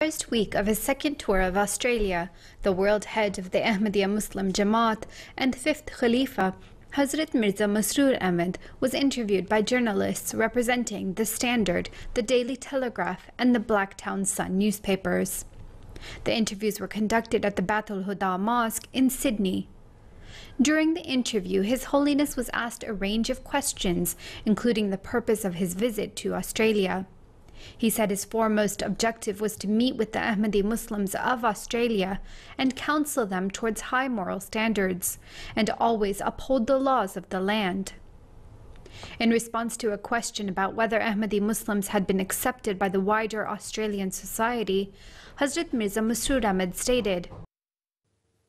First week of his second tour of Australia, the world head of the Ahmadiyya Muslim Jamaat and fifth Khalifa, Hazrat Mirza Masroor Ahmad, was interviewed by journalists representing The Standard, The Daily Telegraph, and the Blacktown Sun newspapers. The interviews were conducted at the Batul Huda Mosque in Sydney. During the interview, His Holiness was asked a range of questions, including the purpose of his visit to Australia. He said his foremost objective was to meet with the Ahmadi Muslims of Australia and counsel them towards high moral standards and always uphold the laws of the land. In response to a question about whether Ahmadi Muslims had been accepted by the wider Australian society, Hazrat Mirza Masroor Ahmad stated,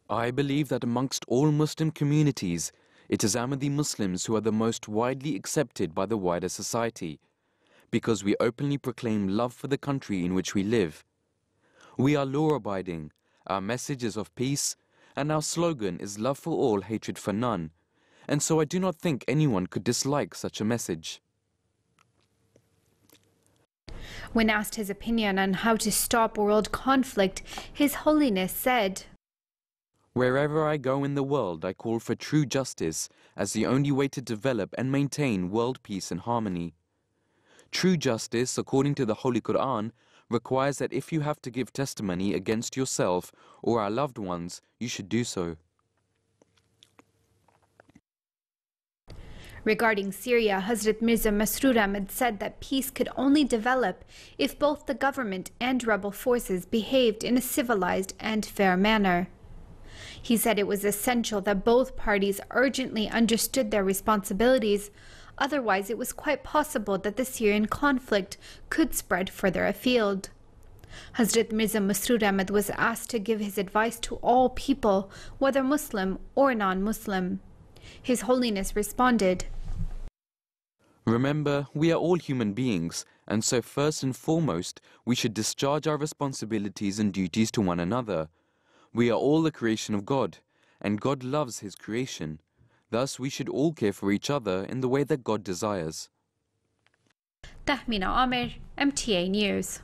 I believe that amongst all Muslim communities, it is Ahmadi Muslims who are the most widely accepted by the wider society, because we openly proclaim love for the country in which we live. We are law-abiding, our message is of peace, and our slogan is love for all, hatred for none, and so I do not think anyone could dislike such a message. When asked his opinion on how to stop world conflict, His Holiness said, Wherever I go in the world, I call for true justice as the only way to develop and maintain world peace and harmony. True justice, according to the Holy Quran, requires that if you have to give testimony against yourself or our loved ones, you should do so. Regarding Syria, Hazrat Mirza Masroor Ahmad said that peace could only develop if both the government and rebel forces behaved in a civilized and fair manner. He said it was essential that both parties urgently understood their responsibilities. Otherwise, it was quite possible that the Syrian conflict could spread further afield. Hazrat Mirza Masroor Ahmad was asked to give his advice to all people, whether Muslim or non-Muslim. His Holiness responded, Remember, we are all human beings, and so first and foremost, we should discharge our responsibilities and duties to one another. We are all the creation of God, and God loves His creation. Thus, we should all care for each other in the way that God desires. Tahmina Amir, MTA News.